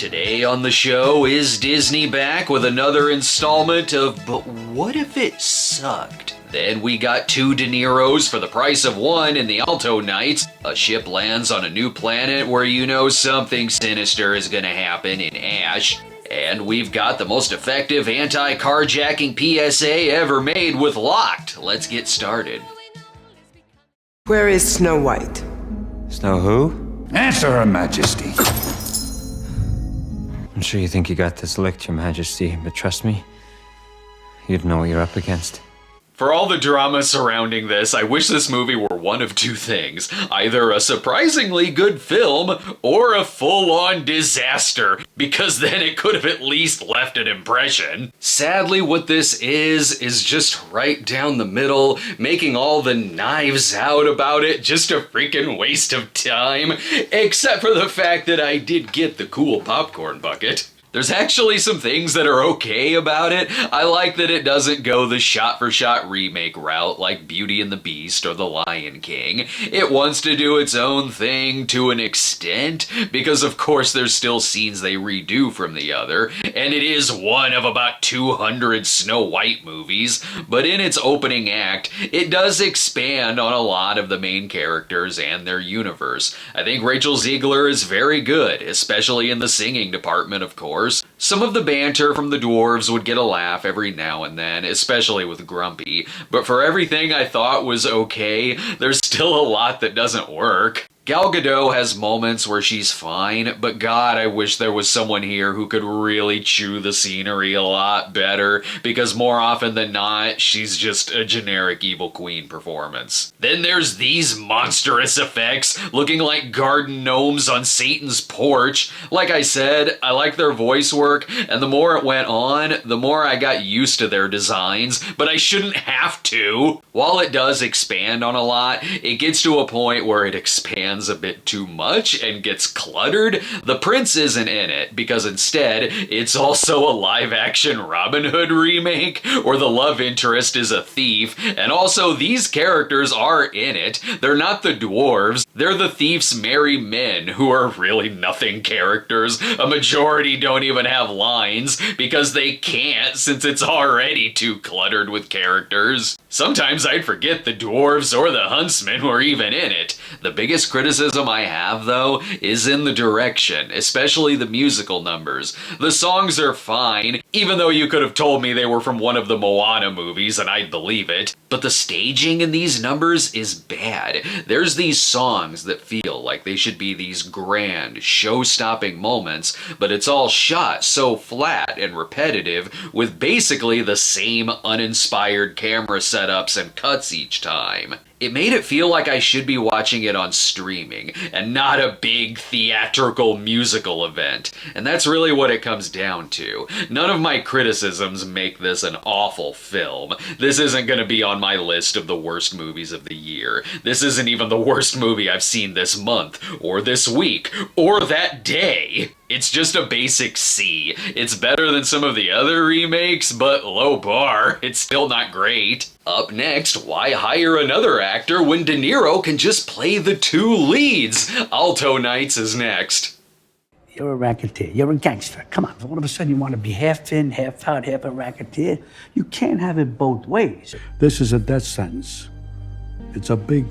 Today on the show, is Disney back with another installment of But What If It Sucked? Then we got two De Niros for the price of one in the Alto Knights. A ship lands on a new planet where you know something sinister is gonna happen in Ash. And we've got the most effective anti-carjacking PSA ever made with Locked. Let's get started. Where is Snow White? Snow who? Answer, Her Majesty. I'm sure you think you got this licked, Your Majesty, but trust me, you'd know what you're up against. For all the drama surrounding this, I wish this movie were one of two things. Either a surprisingly good film, or a full-on disaster, because then it could have at least left an impression. Sadly, what this is just right down the middle, making all the knives out about it just a freaking waste of time, except for the fact that I did get the cool popcorn bucket. There's actually some things that are okay about it. I like that it doesn't go the shot-for-shot remake route like Beauty and the Beast or The Lion King. It wants to do its own thing to an extent, because of course there's still scenes they redo from the other, and it is one of about 200 Snow White movies, but in its opening act, it does expand on a lot of the main characters and their universe. I think Rachel Zegler is very good, especially in the singing department, of course. Some of the banter from the dwarves would get a laugh every now and then, especially with Grumpy, but for everything I thought was okay, there's still a lot that doesn't work. Gal Gadot has moments where she's fine, but God, I wish there was someone here who could really chew the scenery a lot better, because more often than not, she's just a generic evil queen performance. Then there's these monstrous effects, looking like garden gnomes on Satan's porch. Like I said, I like their voice work, and the more it went on, the more I got used to their designs, but I shouldn't have to. While it does expand on a lot, it gets to a point where it expands a bit too much and gets cluttered. The prince isn't in it, because instead it's also a live-action Robin Hood remake where the love interest is a thief, and also these characters are in it. They're not the dwarves, they're the thief's merry men, who are really nothing characters. A majority don't even have lines because they can't, since it's already too cluttered with characters. Sometimes I'd forget the dwarves or the huntsmen were even in it. The biggest criticism I have, though, is in the direction, especially the musical numbers. The songs are fine, even though you could have told me they were from one of the Moana movies and I'd believe it. But the staging in these numbers is bad. There's these songs that feel like they should be these grand, show-stopping moments, but it's all shot so flat and repetitive with basically the same uninspired camera setups and cuts each time. It made it feel like I should be watching it on streaming, and not a big theatrical musical event. And that's really what it comes down to. None of my criticisms make this an awful film. This isn't gonna be on my list of the worst movies of the year. This isn't even the worst movie I've seen this month, or this week, or that day. It's just a basic C. It's better than some of the other remakes, but low bar. It's still not great. Up next, why hire another actor when De Niro can just play the two leads? Alto Knights is next. You're a racketeer. You're a gangster. Come on, all of a sudden you want to be half in, half out, half a racketeer. You can't have it both ways. This is a death sentence. It's a big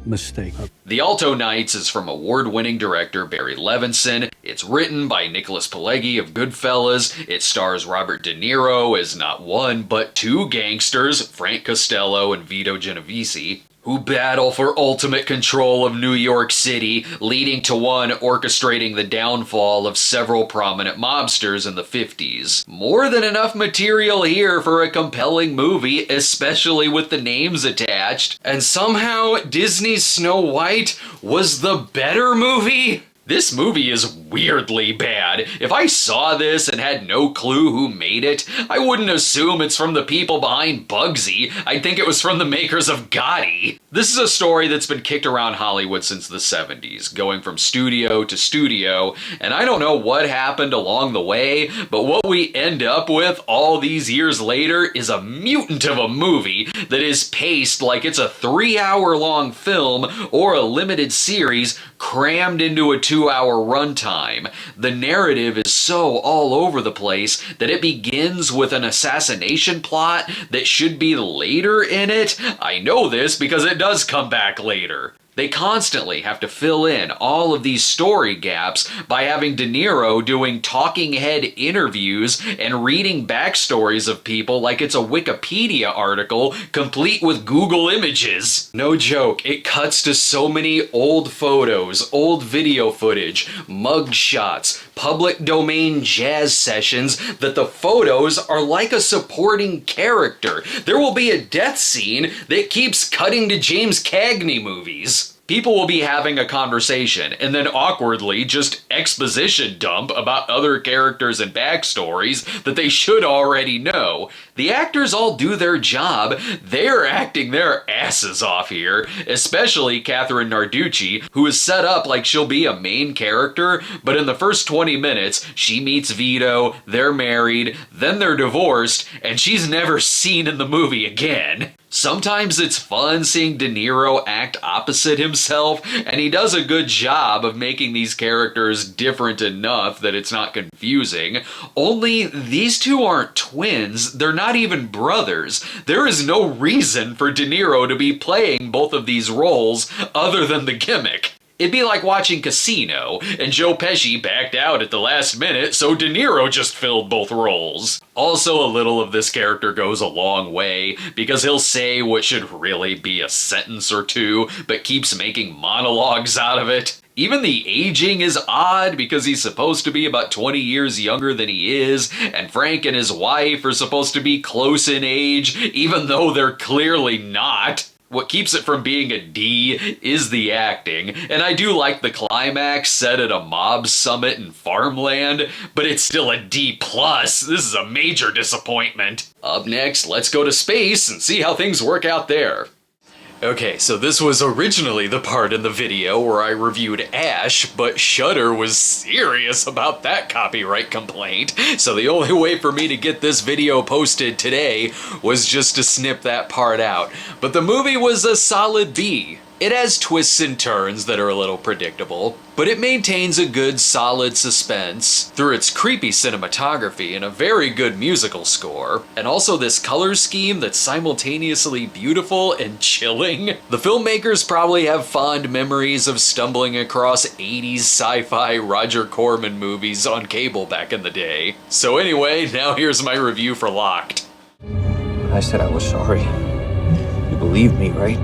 mistake. The Alto Knights is from award-winning director Barry Levinson. It's written by Nicholas Pileggi of Goodfellas. It stars Robert De Niro as not one, but two gangsters, Frank Costello and Vito Genovese, who battle for ultimate control of New York City, leading to one orchestrating the downfall of several prominent mobsters in the 50s. More than enough material here for a compelling movie, especially with the names attached. And somehow, Disney's Snow White was the better movie? This movie is weirdly bad. If I saw this and had no clue who made it, I wouldn't assume it's from the people behind Bugsy. I'd think it was from the makers of Gotti. This is a story that's been kicked around Hollywood since the 70s, going from studio to studio, and I don't know what happened along the way, but what we end up with all these years later is a mutant of a movie that is paced like it's a 3-hour long film or a limited series crammed into a 2-hour runtime. time. The narrative is so all over the place that it begins with an assassination plot that should be later in it. I know this because it does come back later. They constantly have to fill in all of these story gaps by having De Niro doing talking head interviews and reading backstories of people like it's a Wikipedia article complete with Google images. No joke, it cuts to so many old photos, old video footage, mug shots, public domain jazz sessions that the photos are like a supporting character. There will be a death scene that keeps cutting to James Cagney movies. People will be having a conversation and then awkwardly just exposition dump about other characters and backstories that they should already know. The actors all do their job. They're acting their asses off here, especially Catherine Narducci, who is set up like she'll be a main character, but in the first 20 minutes, she meets Vito, they're married, then they're divorced, and she's never seen in the movie again. Sometimes it's fun seeing De Niro act opposite himself, and he does a good job of making these characters different enough that it's not confusing. Only these two aren't twins, they're not even brothers. There is no reason for De Niro to be playing both of these roles other than the gimmick. It'd be like watching Casino, and Joe Pesci backed out at the last minute, so De Niro just filled both roles. Also, a little of this character goes a long way, because he'll say what should really be a sentence or two, but keeps making monologues out of it. Even the aging is odd because he's supposed to be about 20 years younger than he is, and Frank and his wife are supposed to be close in age, even though they're clearly not. What keeps it from being a D is the acting, and I do like the climax set at a mob summit in farmland, but it's still a D+. This is a major disappointment. Up next, let's go to space and see how things work out there. Okay, so this was originally the part in the video where I reviewed Ash, but Shudder was serious about that copyright complaint, so the only way for me to get this video posted today was just to snip that part out. But the movie was a solid B. It has twists and turns that are a little predictable, but it maintains a good solid suspense through its creepy cinematography and a very good musical score, and also this color scheme that's simultaneously beautiful and chilling. The filmmakers probably have fond memories of stumbling across 80s sci-fi Roger Corman movies on cable back in the day. So anyway, now here's my review for Locked. I said I was sorry. You believed me, right?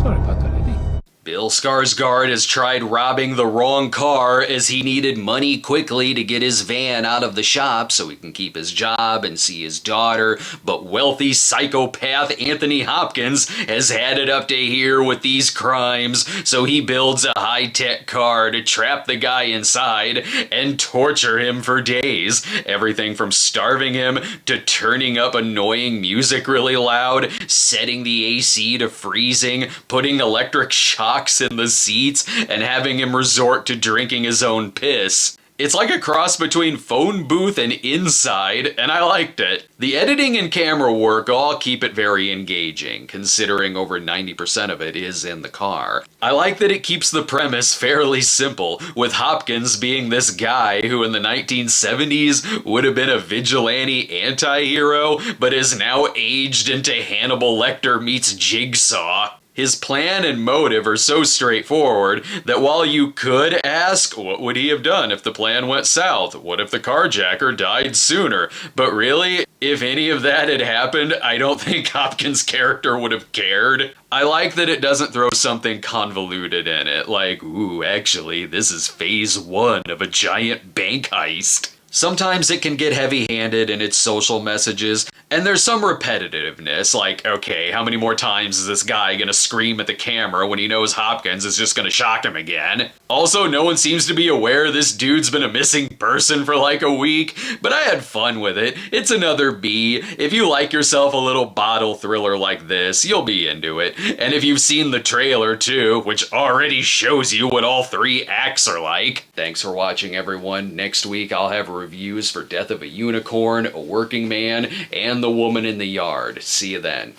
Sorry about that, Eddie. Bill Skarsgard has tried robbing the wrong car as he needed money quickly to get his van out of the shop so he can keep his job and see his daughter, but wealthy psychopath Anthony Hopkins has had it up to here with these crimes, so he builds a high-tech car to trap the guy inside and torture him for days. Everything from starving him to turning up annoying music really loud, setting the AC to freezing, putting electric shocks in the seats, and having him resort to drinking his own piss. It's like a cross between Phone Booth and Inside, and I liked it. The editing and camera work all keep it very engaging, considering over 90% of it is in the car. I like that it keeps the premise fairly simple, with Hopkins being this guy who in the 1970s would have been a vigilante anti-hero, but is now aged into Hannibal Lecter meets Jigsaw. His plan and motive are so straightforward that while you could ask, what would he have done if the plan went south? What if the carjacker died sooner? But really, if any of that had happened, I don't think Hopkins' character would have cared. I like that it doesn't throw something convoluted in it, like, ooh, actually, this is phase 1 of a giant bank heist. Sometimes it can get heavy-handed in its social messages, and there's some repetitiveness, like, okay, how many more times is this guy gonna scream at the camera when he knows Hopkins is just gonna shock him again? Also, no one seems to be aware this dude's been a missing person for like a week, but I had fun with it. It's another B. If you like yourself a little bottle thriller like this, you'll be into it. And if you've seen the trailer too, which already shows you what all 3 acts are like. Thanks for watching, everyone. Next week I'll have reviews for Death of a Unicorn, A Working Man, and The Woman in the Yard. See you then.